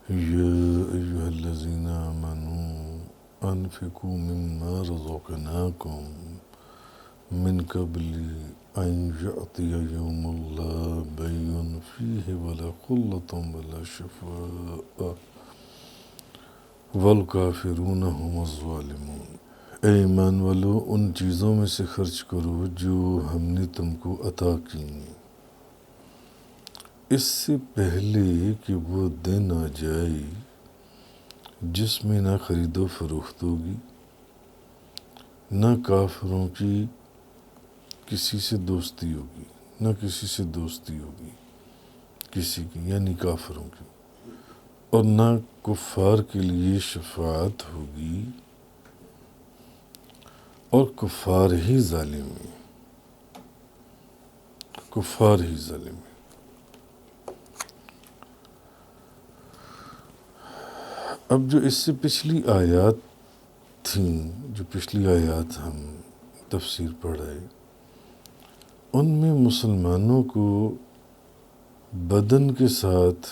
يا أيها الذين آمنوا أنفقوا مما رزقناكم من قبل أن يأتي يوم لا بيع فيه ولا خلة ولا شفاء والکافرون هم الظالمون۔ اے ایمان والو، ان چیزوں میں سے خرچ کرو جو ہم نے تم کو عطا کی اس سے پہلے کہ وہ دن آ جائے جس میں نہ خرید و فروخت ہوگی، نہ کافروں کی کسی سے دوستی ہوگی، نہ کسی سے دوستی ہوگی کسی کی یعنی کافروں کی، اور نہ کفار کے لیے شفاعت ہوگی، اور کفار ہی ظالم ہیں، کفار ہی ظالم ہیں۔ اب جو اس سے پچھلی آیات تھیں، جو پچھلی آیات ہم تفسیر پڑھ رہے، ان میں مسلمانوں کو بدن کے ساتھ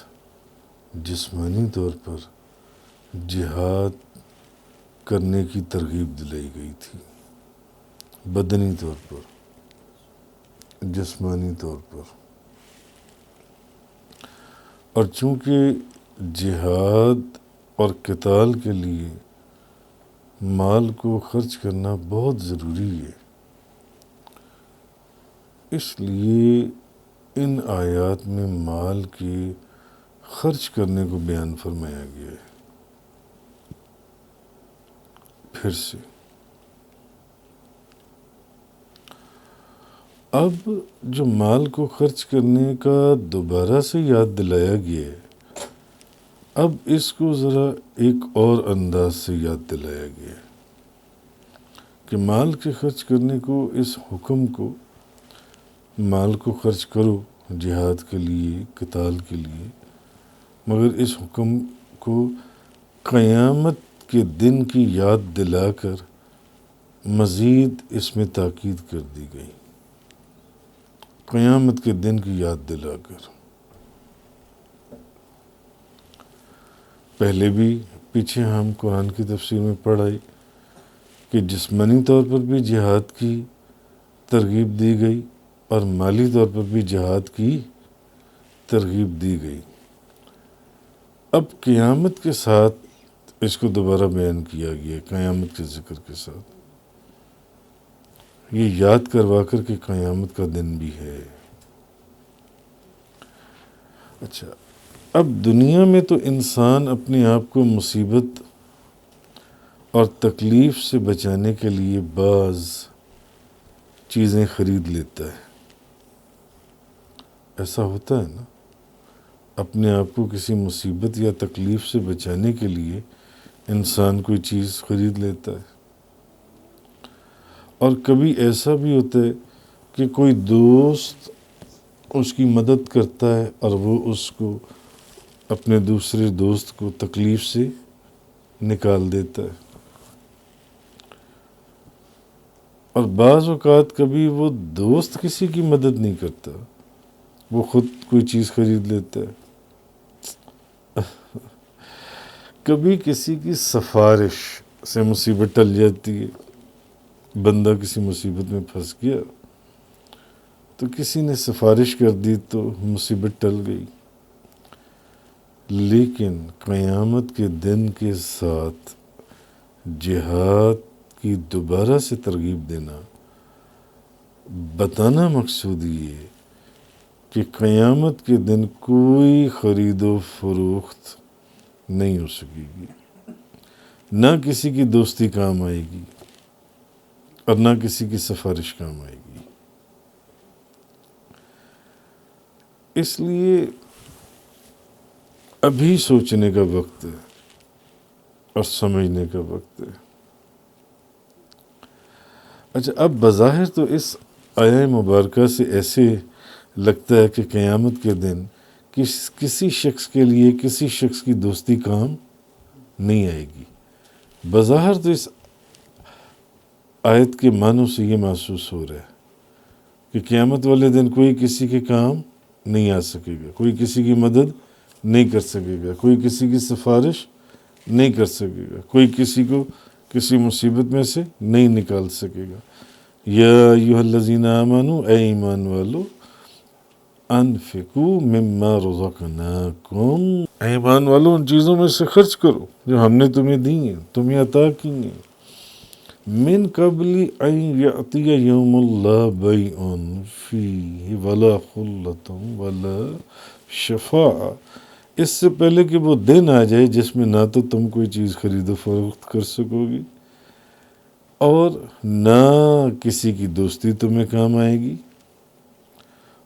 جسمانی طور پر جہاد کرنے کی ترغیب دلائی گئی تھی، بدنی طور پر، جسمانی طور پر، اور چونکہ جہاد اور قتال کے لیے مال کو خرچ کرنا بہت ضروری ہے، اس لیے ان آیات میں مال کے خرچ کرنے کو بیان فرمایا گیا ہے۔ پھر سے اب جو مال کو خرچ کرنے کا دوبارہ سے یاد دلایا گیا ہے، اب اس کو ذرا ایک اور انداز سے یاد دلایا گیا ہے کہ مال کے خرچ کرنے کو، اس حکم کو، مال کو خرچ کرو جہاد کے لیے، قتال کے لیے، مگر اس حکم کو قیامت کے دن کی یاد دلا کر مزید اس میں تاکید کر دی گئی، قیامت کے دن کی یاد دلا کر۔ پہلے بھی پیچھے ہم قرآن کی تفسیر میں پڑھائی کہ جسمانی طور پر بھی جہاد کی ترغیب دی گئی اور مالی طور پر بھی جہاد کی ترغیب دی گئی۔ اب قیامت کے ساتھ اس کو دوبارہ بیان کیا گیا، قیامت کے ذکر کے ساتھ، یہ یاد کروا کر کہ قیامت کا دن بھی ہے۔ اچھا، اب دنیا میں تو انسان اپنے آپ کو مصیبت اور تکلیف سے بچانے کے لیے بعض چیزیں خرید لیتا ہے، ایسا ہوتا ہے نا، اپنے آپ کو کسی مصیبت یا تکلیف سے بچانے کے لیے انسان کوئی چیز خرید لیتا ہے، اور کبھی ایسا بھی ہوتا ہے کہ کوئی دوست اس کی مدد کرتا ہے اور وہ اس کو، اپنے دوسرے دوست کو تکلیف سے نکال دیتا ہے، اور بعض اوقات کبھی وہ دوست کسی کی مدد نہیں کرتا، وہ خود کوئی چیز خرید لیتا ہے۔ کبھی کسی کی سفارش سے مصیبت ٹل جاتی ہے، بندہ کسی مصیبت میں پھنس گیا تو کسی نے سفارش کر دی تو مصیبت ٹل گئی، لیکن قیامت کے دن کے ساتھ جہاد کی دوبارہ سے ترغیب دینا، بتانا مقصود یہ ہے کہ قیامت کے دن کوئی خرید و فروخت نہیں ہو سکے گی، نہ کسی کی دوستی کام آئے گی اور نہ کسی کی سفارش کام آئے گی۔ اس لیے ابھی سوچنے کا وقت ہے اور سمجھنے کا وقت ہے۔ اچھا، اب بظاہر تو اس آیہ مبارکہ سے ایسے لگتا ہے کہ قیامت کے دن کسی شخص کے لیے کسی شخص کی دوستی کام نہیں آئے گی، بظاہر تو اس آیت کے معنوں سے یہ محسوس ہو رہا ہے کہ قیامت والے دن کوئی کسی کے کام نہیں آ سکے گا، کوئی کسی کی مدد نہیں کر سکے گا، کوئی کسی کی سفارش نہیں کر سکے گا، کوئی کسی کو کسی مصیبت میں سے نہیں نکال سکے گا۔ یا ایھا الذین آمنوا، اے ایمان والو، انفقوا مما رزقناکم، اے ایمان والو ان چیزوں میں سے خرچ کرو جو ہم نے تمہیں دی ہیں، تمہیں عطا کی ہیں۔ من قبل ان یأتی یوم لا بیع فیہ ولا خلۃ ولا شفاعہ، اس سے پہلے کہ وہ دن آ جائے جس میں نہ تو تم کوئی چیز خرید و فروخت کر سکو گی اور نہ کسی کی دوستی تمہیں کام آئے گی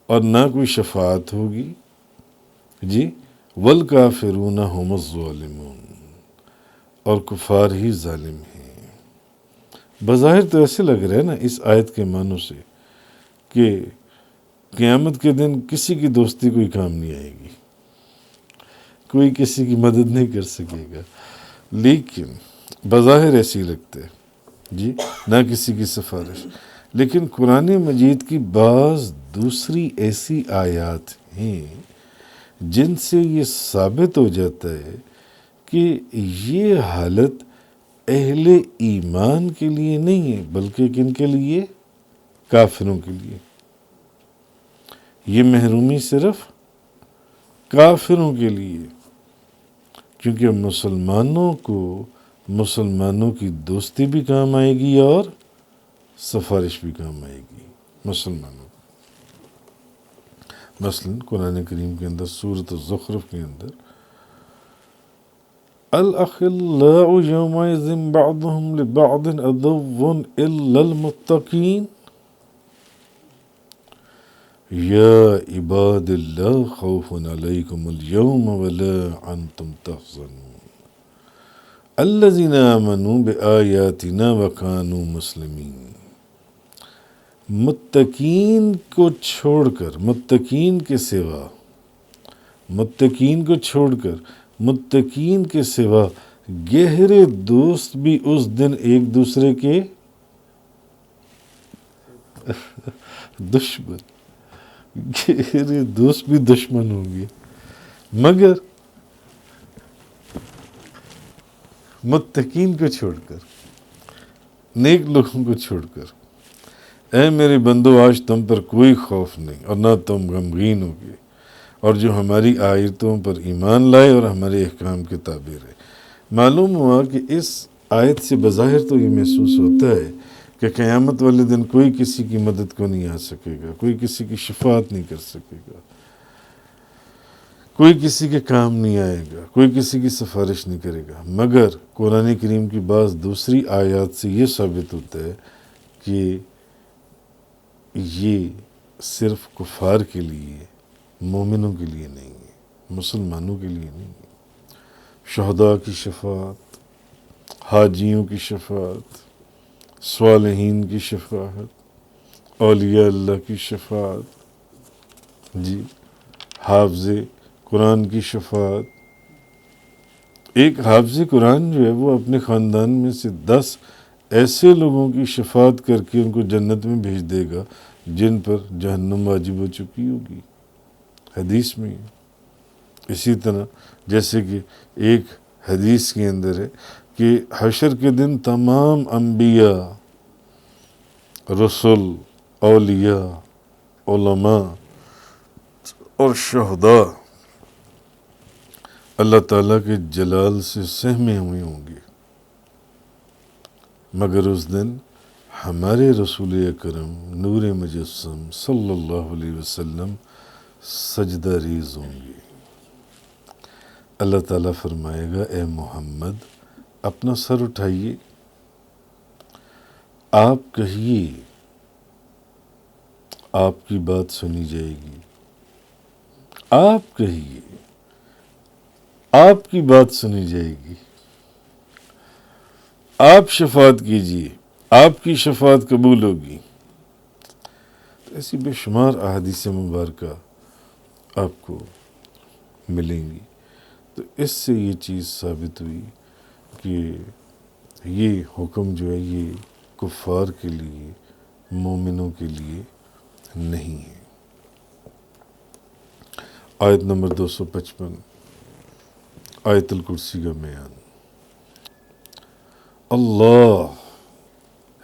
اور نہ کوئی شفاعت ہوگی۔ جی، والکافرون هم الظالمون، اور کفار ہی ظالم ہیں۔ بظاہر تو ایسے لگ رہا ہے نا اس آیت کے معنوں سے کہ قیامت کے دن کسی کی دوستی کوئی کام نہیں آئے گی، کوئی کسی کی مدد نہیں کر سکے گا، لیکن بظاہر ایسی لگتے ہے جی، نہ کسی کی سفارش۔ لیکن قرآن مجید کی بعض دوسری ایسی آیات ہیں جن سے یہ ثابت ہو جاتا ہے کہ یہ حالت اہل ایمان کے لیے نہیں ہے، بلکہ کن کے لیے؟ کافروں کے لیے۔ یہ محرومی صرف کافروں کے لیے، کیونکہ مسلمانوں کو مسلمانوں کی دوستی بھی کام آئے گی اور سفارش بھی کام آئے گی مسلمانوں کو۔ مثلا قرآن کریم کے اندر سورۃ الزخرف کے اندر الاخلاء یومئذ بعضهم لبعض عدو الا المتقین، یا عباد اللہ خوف علیکم اليوم ولا انتم تحزنون الذین آمنوا بآیاتنا وکانوا مسلمین۔ متقین کو چھوڑ کر، متقین کے سوا، متقین کو چھوڑ کر متقین کے سوا گہرے دوست بھی اس دن ایک دوسرے کے دشمن، گہرے دوست بھی دشمن ہوں گے، مگر متقین کو چھوڑ کر، نیک لوگوں کو چھوڑ کر۔ اے میرے بندو، آج تم پر کوئی خوف نہیں اور نہ تم غمگین ہوگے، اور جو ہماری آیتوں پر ایمان لائے اور ہمارے احکام کے تابع رہے۔ معلوم ہوا کہ اس آیت سے بظاہر تو یہ محسوس ہوتا ہے کہ قیامت والے دن کوئی کسی کی مدد کو نہیں آ سکے گا، کوئی کسی کی شفاعت نہیں کر سکے گا، کوئی کسی کے کام نہیں آئے گا، کوئی کسی کی سفارش نہیں کرے گا۔ مگر قرآن کریم کی بعض دوسری آیات سے یہ ثابت ہوتا ہے کہ یہ صرف کفار کے لیے، مومنوں کے لیے نہیں ہے، مسلمانوں کے لیے نہیں ہے۔ شہداء کی شفاعت، حاجیوں کی شفاعت، صالحین کی شفاعت، اولیاء اللہ کی شفاعت، جی، حافظ قرآن کی شفاعت۔ ایک حافظ قرآن جو ہے وہ اپنے خاندان میں سے 10 ایسے لوگوں کی شفاعت کر کے ان کو جنت میں بھیج دے گا جن پر جہنم واجب ہو چکی ہوگی، حدیث میں۔ اسی طرح جیسے کہ ایک حدیث کے اندر ہے کہ حشر کے دن تمام انبیاء، رسل، اولیاء، علماء اور شہداء اللہ تعالیٰ کے جلال سے سہمے ہوئے ہوں گے، مگر اس دن ہمارے رسول اکرم نور مجسم صلی اللہ علیہ وسلم سجدہ ریز ہوں گے۔ اللہ تعالیٰ فرمائے گا، اے محمد اپنا سر اٹھائیے، آپ کہیے، آپ کی بات سنی جائے گی، آپ کہیے، آپ کی بات سنی جائے گی، آپ شفاعت کیجیے، آپ کی شفاعت قبول ہوگی۔ تو ایسی بے شمار احادیث مبارکہ آپ کو ملیں گی۔ تو اس سے یہ چیز ثابت ہوئی کہ یہ حکم جو ہے یہ کفار کے لیے، مومنوں کے لیے نہیں ہے۔ آیت نمبر 255 آیت الکرسی کا بیان۔ اللہ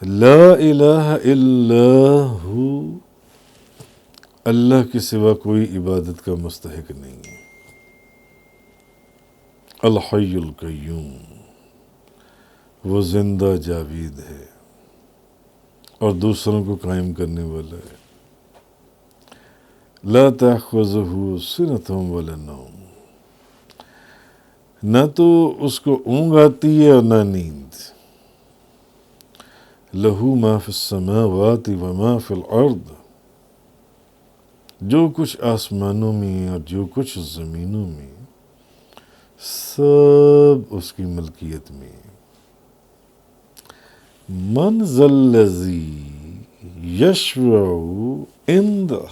لا الہ الا ہو، اللہ کے سوا کوئی عبادت کا مستحق نہیں ہے۔ الحی القیوم، وہ زندہ جاوید ہے اور دوسروں کو قائم کرنے والا ہے۔ لا تأخذہ سنۃ ولا نوم، نہ تو اس کو اونگ آتی ہے اور نہ نیند۔ لہو ما فی السماوات وما فی الارض، جو کچھ آسمانوں میں اور جو کچھ زمینوں میں سب اس کی ملکیت میں۔ من ذا الذی یشفع عندہ،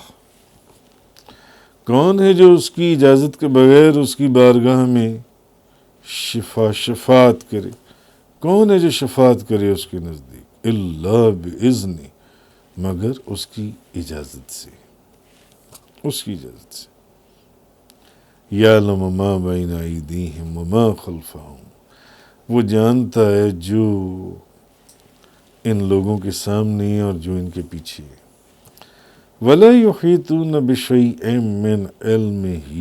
کون ہے جو اس کی اجازت کے بغیر اس کی بارگاہ میں شفاعت کرے؟ کون ہے جو شفاعت کرے اس کے نزدیک؟ الا باذنہ، مگر اس کی اجازت سے، اس کی اجازت سے۔ یعلم ما بین ایدیہم وما خلفہم، وہ جانتا ہے جو ان لوگوں کے سامنے اور جو ان کے پیچھے۔ ولا یحیطون بشیء من علمہ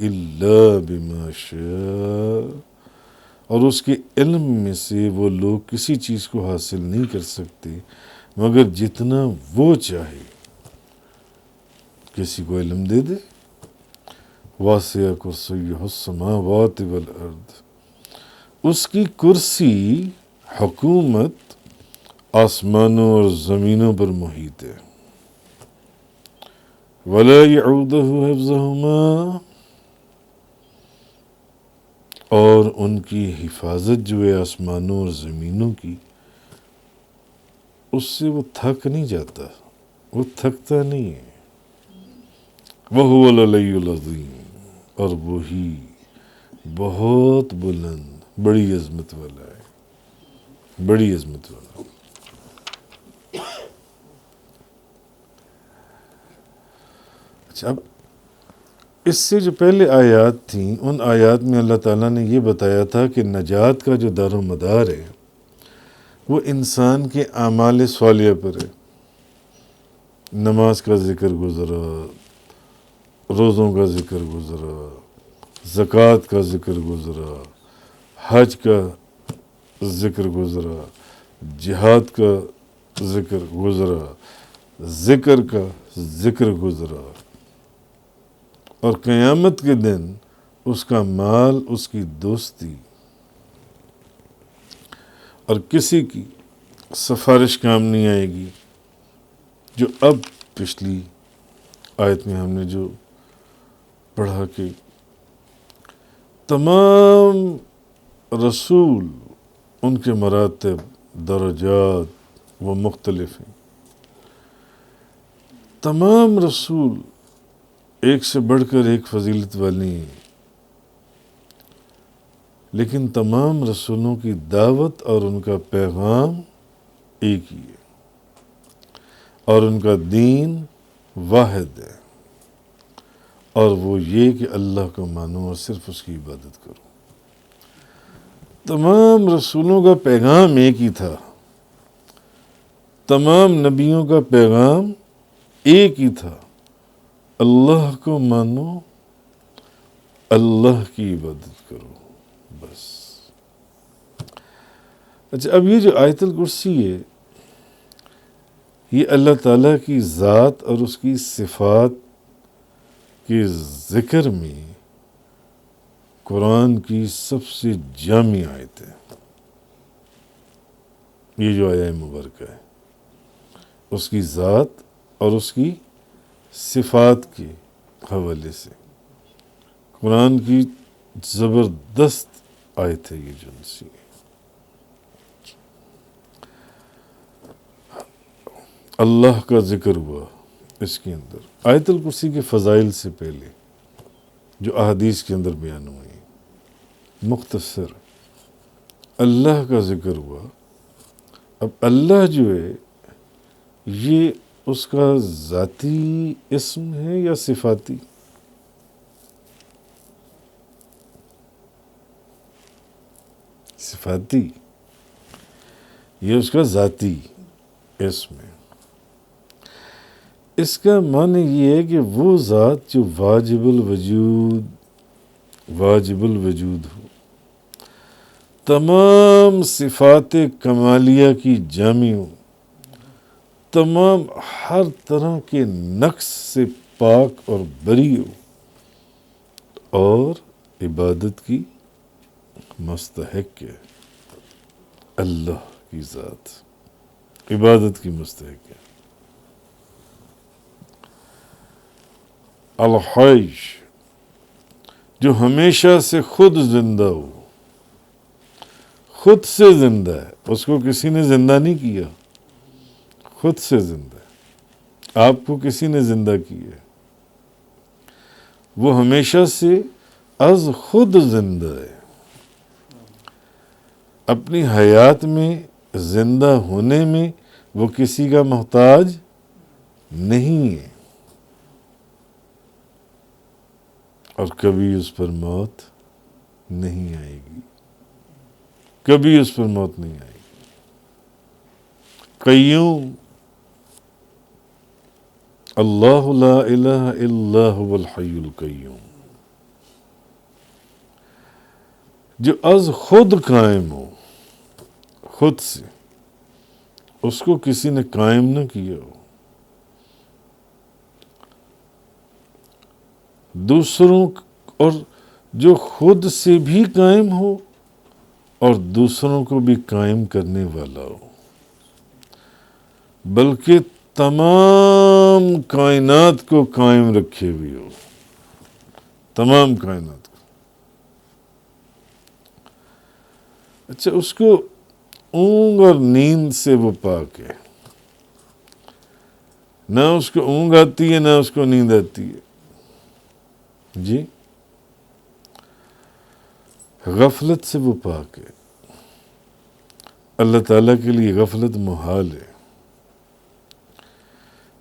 الا بما شاء، اور اس کے علم میں سے وہ لوگ کسی چیز کو حاصل نہیں کر سکتے مگر جتنا وہ چاہے۔ کسی کو علم دے دے۔ واسع کرسیہ السماوات والارض، اس کی کرسی حکومت آسمانوں اور زمینوں پر محیط ہے۔ ولا یعودہ حفظہما، اور ان کی حفاظت جو ہے آسمانوں اور زمینوں کی، اس سے وہ تھک نہیں جاتا، وہ تھکتا نہیں ہے۔ وَهُوَ الْعَلِيُّ الْعَظِيمُ، اور وہی بہت بلند، بڑی عظمت والا ہے، بڑی عظمت والا۔ اچھا، اب اس سے جو پہلے آیات تھیں، ان آیات میں اللہ تعالیٰ نے یہ بتایا تھا کہ نجات کا جو دار و مدار ہے وہ انسان کے اعمال صالحہ پر ہے۔ نماز کا ذکر گزرا، روزوں کا ذکر گزرا، زکوٰۃ کا ذکر گزرا، حج کا ذکر گزرا، جہاد کا ذکر گزرا، ذکر کا ذکر گزرا، اور قیامت کے دن اس کا مال، اس کی دوستی اور کسی کی سفارش کام نہیں آئے گی۔ جو اب پچھلی آیت میں ہم نے جو پڑھا کہ تمام رسول، ان کے مراتب، درجات وہ مختلف ہیں۔ تمام رسول ایک سے بڑھ کر ایک فضیلت والی ہیں، لیکن تمام رسولوں کی دعوت اور ان کا پیغام ایک ہی ہے، اور ان کا دین واحد ہے، اور وہ یہ کہ اللہ کو مانو اور صرف اس کی عبادت کرو۔ تمام رسولوں کا پیغام ایک ہی تھا، تمام نبیوں کا پیغام ایک ہی تھا، اللہ کو مانو، اللہ کی عبادت کرو، بس۔ اچھا، اب یہ جو آیت الکرسی ہے، یہ اللہ تعالیٰ کی ذات اور اس کی صفات کے ذکر میں قرآن کی سب سے جامع آیت ہے۔ یہ جو آیہ مبارکہ ہے، اس کی ذات اور اس کی صفات کے حوالے سے قرآن کی زبردست آیت ہے یہ جو نسی ہے۔ اللہ کا ذکر ہوا اس کے اندر۔ آیت الکرسی کے فضائل سے پہلے جو احادیث کے اندر بیان ہوئے، مختصر اللہ کا ذکر ہوا۔ اب اللہ جو ہے یہ اس کا ذاتی اسم ہے یا صفاتی؟ صفاتی، یہ اس کا ذاتی اسم ہے۔ اس کا معنی یہ ہے کہ وہ ذات جو واجب الوجود ہو، تمام صفات کمالیہ کی جامع ہو، تمام ہر طرح کے نقص سے پاک اور بری ہو، اور عبادت کی مستحق ہے۔ اللہ کی ذات عبادت کی مستحق ہے۔ الحی، جو ہمیشہ سے خود زندہ ہو، خود سے زندہ ہے، اس کو کسی نے زندہ نہیں کیا، خود سے زندہ ہے۔ آپ کو کسی نے زندہ کیا ہے، وہ ہمیشہ سے از خود زندہ ہے، اپنی حیات میں زندہ ہونے میں وہ کسی کا محتاج نہیں ہے، اور کبھی اس پر موت نہیں آئے گی، کبھی اس پر موت نہیں آئے گی۔ قیوم، اللہ لا الہ الا هو الحی القیوم، جو از خود قائم ہو، خود سے، اس کو کسی نے قائم نہ کیا ہو، دوسروں اور جو خود سے بھی قائم ہو اور دوسروں کو بھی قائم کرنے والا ہو، بلکہ تمام کائنات کو قائم رکھے ہوئے ہو، تمام کائنات کو۔ اچھا، اس کو اونگ اور نیند سے وہ پاک ہے، نہ اس کو اونگ آتی ہے نہ اس کو نیند آتی ہے، جی۔ غفلت سے وہ پاک ہے، اللہ تعالیٰ کے لیے غفلت محال ہے۔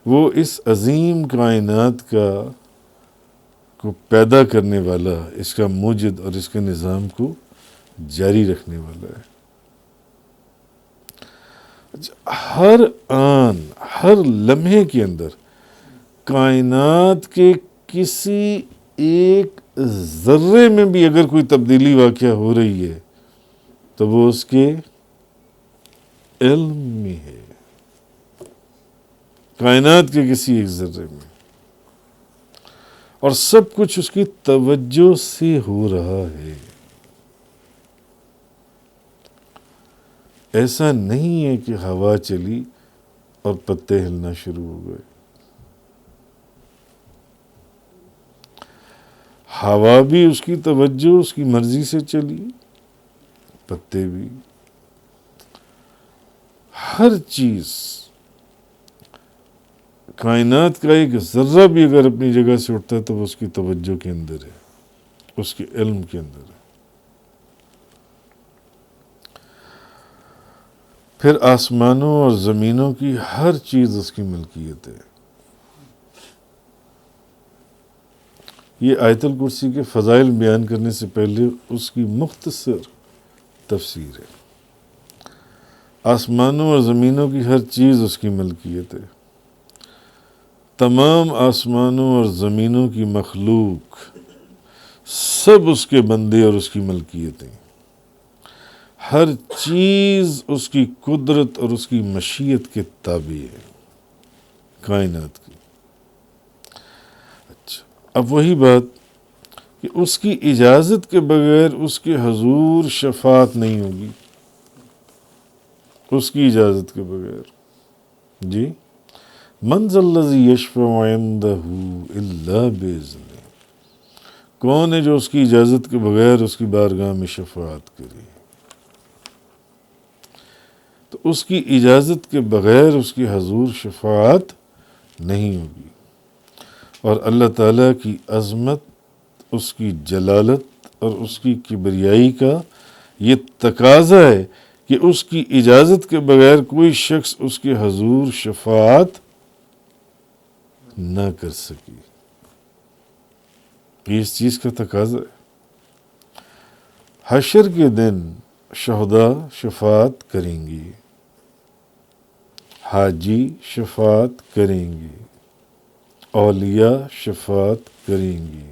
وہ اس عظیم کائنات کو پیدا کرنے والا، اس کا موجد اور اس کے نظام کو جاری رکھنے والا ہے۔ ہر آن، ہر لمحے کے اندر کائنات کے کسی ایک ذرے میں بھی اگر کوئی تبدیلی واقع ہو رہی ہے تو وہ اس کے علم میں ہے، کائنات کے کسی ایک ذرے میں، اور سب کچھ اس کی توجہ سے ہو رہا ہے۔ ایسا نہیں ہے کہ ہوا چلی اور پتے ہلنا شروع ہو گئے، ہوا بھی اس کی توجہ، اس کی مرضی سے چلی، پتے بھی، ہر چیز، کائنات کا ایک ذرہ بھی اگر اپنی جگہ سے اٹھتا ہے تو وہ اس کی توجہ کے اندر ہے، اس کے علم کے اندر ہے۔ پھر آسمانوں اور زمینوں کی ہر چیز اس کی ملکیت ہے۔ یہ آیت الکرسی کے فضائل بیان کرنے سے پہلے اس کی مختصر تفسیر ہے۔ آسمانوں اور زمینوں کی ہر چیز اس کی ملکیت ہے، تمام آسمانوں اور زمینوں کی مخلوق سب اس کے بندے اور اس کی ملکیت ہیں، ہر چیز اس کی قدرت اور اس کی مشیت کے تابع ہے، کائنات کی۔ اچھا، اب وہی بات کہ اس کی اجازت کے بغیر اس کے حضور شفاعت نہیں ہوگی، اس کی اجازت کے بغیر، جی۔ من ذا الذی یشفع عندہ الا باذنہ، کون ہے جو اس کی اجازت کے بغیر اس کی بارگاہ میں شفاعت کرے؟ تو اس کی اجازت کے بغیر اس کی حضور شفاعت نہیں ہوگی، اور اللہ تعالیٰ کی عظمت، اس کی جلالت اور اس کی کبریائی کا یہ تقاضا ہے کہ اس کی اجازت کے بغیر کوئی شخص اس کے حضور شفاعت نہ کر سکے، یہ اس چیز کا تقاضا ہے۔ حشر کے دن شہداء شفاعت کریں گی، حاجی شفاعت کریں گی، اولیاء شفاعت کریں گی،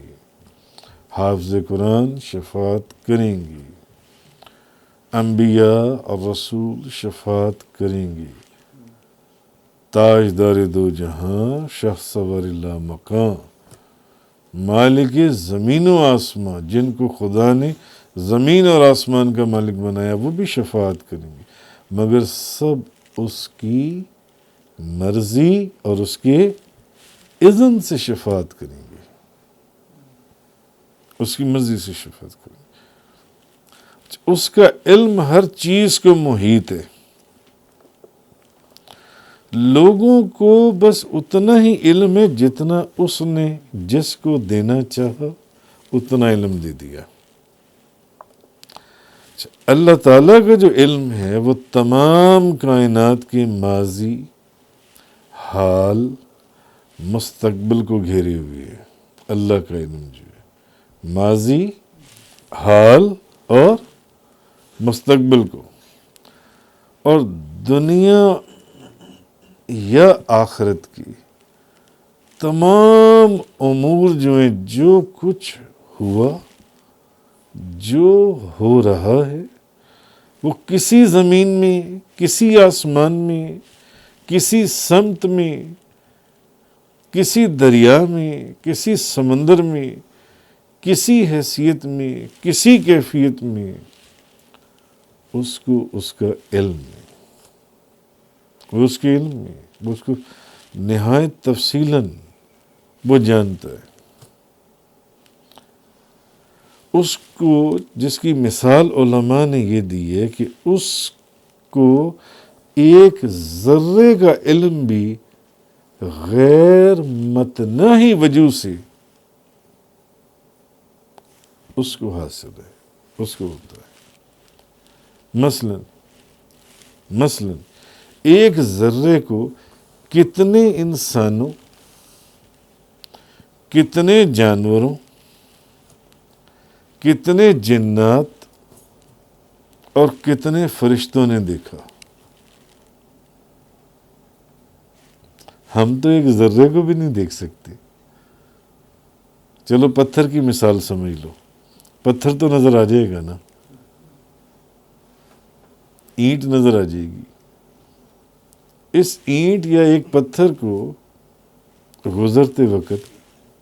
حافظ قرآن شفاعت کریں گی، انبیاء اور رسول شفاعت کریں گی، تاجدار دو جہاں شاہ سوار اللہ مقام، مالک زمین و آسمان، جن کو خدا نے زمین اور آسمان کا مالک بنایا، وہ بھی شفاعت کریں گے، مگر سب اس کی مرضی اور اس کے اذن سے شفاعت کریں گے، اس کی مرضی سے شفاعت کریں گے۔ اس کا علم ہر چیز کو محیط ہے، لوگوں کو بس اتنا ہی علم ہے جتنا اس نے جس کو دینا چاہا اتنا علم دے دیا۔ اللہ تعالیٰ کا جو علم ہے وہ تمام کائنات کے ماضی، حال، مستقبل کو گھیرے ہوئے ہے۔ اللہ کا علم جو ہے ماضی، حال اور مستقبل کو، اور دنیا یا آخرت کی تمام امور جو ہیں، جو کچھ ہوا، جو ہو رہا ہے، وہ کسی زمین میں، کسی آسمان میں، کسی سمت میں، کسی دریا میں، کسی سمندر میں، کسی حیثیت میں، کسی کیفیت میں، اس کو اس کا علم ہے، وہ اس کے علم میں، وہ اس کو نہایت تفصیلاً وہ جانتا ہے۔ اس کو جس کی مثال علماء نے یہ دی ہے کہ اس کو ایک ذرے کا علم بھی غیر متناہی وجہ سے اس کو حاصل ہے، اس کو ہوتا ہے۔ مثلاً ایک ذرے کو کتنے انسانوں، کتنے جانوروں، کتنے جنات اور کتنے فرشتوں نے دیکھا؟ ہم تو ایک ذرے کو بھی نہیں دیکھ سکتے۔ چلو پتھر کی مثال سمجھ لو، پتھر تو نظر آ جائے گا نا، اینٹ نظر آ جائے گی۔ اس اینٹ یا ایک پتھر کو گزرتے وقت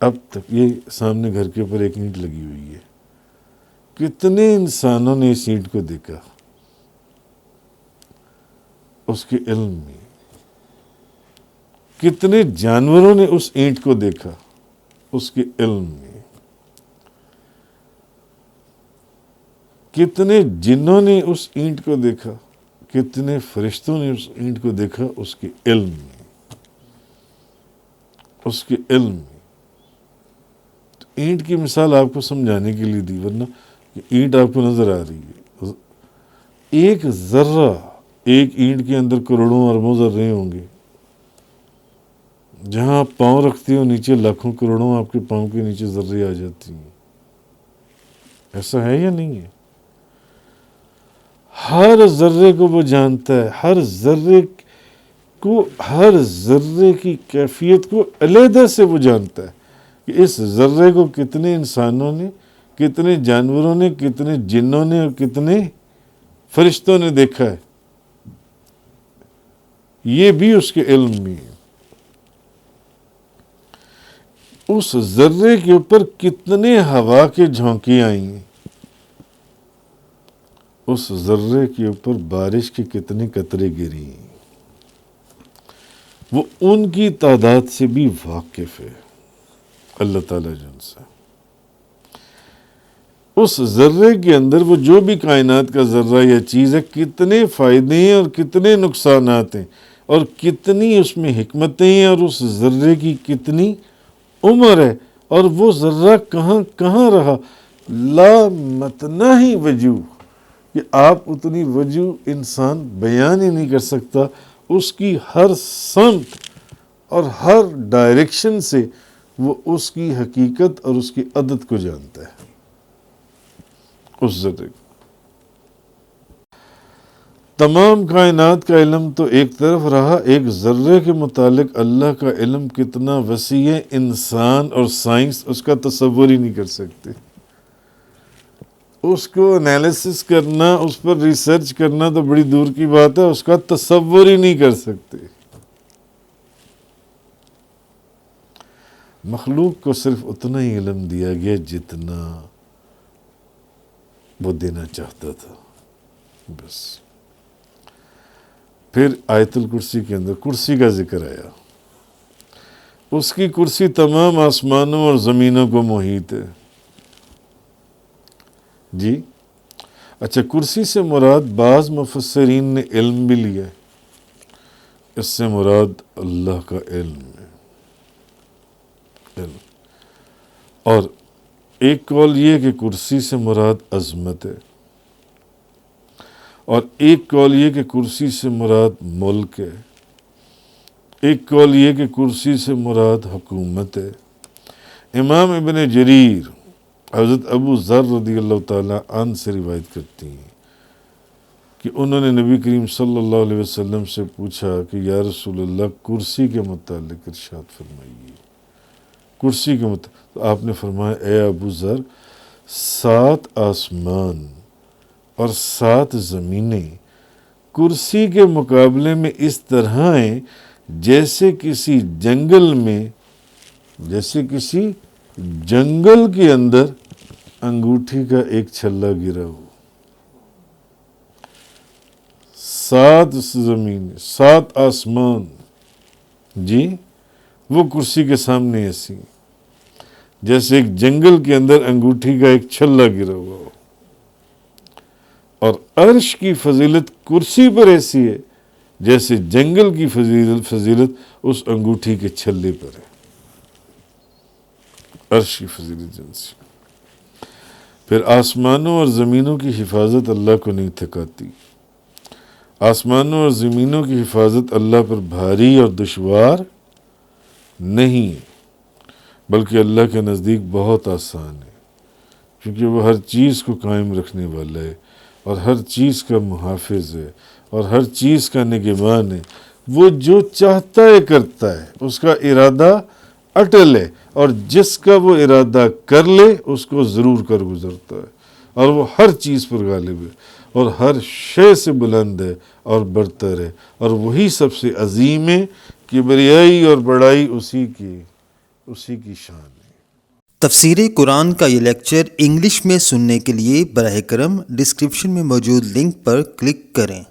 اب تک، یہ سامنے گھر کے اوپر ایک اینٹ لگی ہوئی ہے، کتنے انسانوں نے اس اینٹ کو دیکھا؟ اس کے علم میں۔ کتنے جانوروں نے اس اینٹ کو دیکھا؟ اس کے علم میں۔ کتنے جنوں نے اس اینٹ کو دیکھا؟ کتنے فرشتوں نے اس اینٹ کو دیکھا؟ اس کے علم میں، اس کے علم میں۔ تو اینٹ کی مثال آپ کو سمجھانے کے لیے دی، ورنہ اینٹ آپ کو نظر آ رہی ہے۔ ایک ذرہ، ایک اینٹ کے اندر کروڑوں اربوں ذرے ہوں گے۔ جہاں آپ پاؤں رکھتے ہو نیچے لاکھوں کروڑوں آپ کے پاؤں کے نیچے ذرے آ جاتی ہیں۔ ایسا ہے یا نہیں ہے؟ ہر ذرے کو وہ جانتا ہے، ہر ذرے کو، ہر ذرے کی کیفیت کو علیحدہ سے وہ جانتا ہے کہ اس ذرے کو کتنے انسانوں نے، کتنے جانوروں نے، کتنے جنوں نے اور کتنے فرشتوں نے دیکھا ہے۔ یہ بھی اس کے علم میں ہے۔ اس ذرے کے اوپر کتنے ہوا کے جھونکے آئی ہیں، اس ذرے کے اوپر بارش کے کتنے قطرے گری ہیں، وہ ان کی تعداد سے بھی واقف ہے اللہ تعالیٰ جن سے۔ اس ذرے کے اندر وہ جو بھی کائنات کا ذرہ یا چیز ہے، کتنے فائدے ہیں اور کتنے نقصانات ہیں، اور کتنی اس میں حکمتیں ہیں، اور اس ذرے کی کتنی عمر ہے، اور وہ ذرہ کہاں کہاں رہا، لا متناہی وجوہ، کہ آپ اتنی وجوہ انسان بیان ہی نہیں کر سکتا۔ اس کی ہر سمت اور ہر ڈائریکشن سے وہ اس کی حقیقت اور اس کی عدد کو جانتا ہے، اس ذرے کو۔ تمام کائنات کا علم تو ایک طرف رہا، ایک ذرے کے متعلق اللہ کا علم کتنا وسیع ہے، انسان اور سائنس اس کا تصور ہی نہیں کر سکتے۔ اس کو انالیسس کرنا، اس پر ریسرچ کرنا تو بڑی دور کی بات ہے، اس کا تصور ہی نہیں کر سکتے۔ مخلوق کو صرف اتنا ہی علم دیا گیا جتنا وہ دینا چاہتا تھا، بس۔ پھر آیت الکرسی کے اندر کرسی کا ذکر آیا، اس کی کرسی تمام آسمانوں اور زمینوں کو محیط ہے۔ جی اچھا، کرسی سے مراد بعض مفسرین نے علم بھی لیا ہے، اس سے مراد اللہ کا علم ہے، علم۔ اور ایک قول یہ کہ کرسی سے مراد عظمت ہے، اور ایک قول یہ کہ کرسی سے مراد ملک ہے، ایک قول یہ کہ کرسی سے مراد حکومت ہے۔ امام ابن جریر حضرت ابو ذر رضی اللہ تعالیٰ عنہ سے روایت کرتی ہیں کہ انہوں نے نبی کریم صلی اللہ علیہ وسلم سے پوچھا کہ یا رسول اللہ کرسی کے متعلق ارشاد فرمائیے، کرسی کے متعلق۔ تو آپ نے فرمایا اے ابو ذر، 7 آسمان اور 7 زمینیں کرسی کے مقابلے میں اس طرح ہیں جیسے کسی جنگل کے اندر انگوٹھی کا ایک چھلا گرا ہو۔ 7 زمین، 7 آسمان، جی وہ کرسی کے سامنے ایسی جیسے ایک جنگل کے اندر انگوٹھی کا ایک چھلا گرا ہوا ہو۔ اور عرش کی فضیلت کرسی پر ایسی ہے جیسے جنگل کی فضیلت اس انگوٹھی کے چھلے پر ہے، عرش کی فضیلت جنسی۔ پھر آسمانوں اور زمینوں کی حفاظت اللہ کو نہیں تھکاتی، آسمانوں اور زمینوں کی حفاظت اللہ پر بھاری اور دشوار نہیں ہے، بلکہ اللہ کے نزدیک بہت آسان ہے، کیونکہ وہ ہر چیز کو قائم رکھنے والا ہے اور ہر چیز کا محافظ ہے اور ہر چیز کا نگہبان ہے۔ وہ جو چاہتا ہے کرتا ہے، اس کا ارادہ اٹل ہے، اور جس کا وہ ارادہ کر لے اس کو ضرور کر گزرتا ہے، اور وہ ہر چیز پر غالب ہے اور ہر شے سے بلند ہے اور برتر ہے، اور وہی سب سے عظیم ہے، کبریائی اور بڑائی اسی کی شان ہے۔ تفسیر قرآن کا یہ لیکچر انگلش میں سننے کے لیے براہ کرم ڈسکرپشن میں موجود لنک پر کلک کریں۔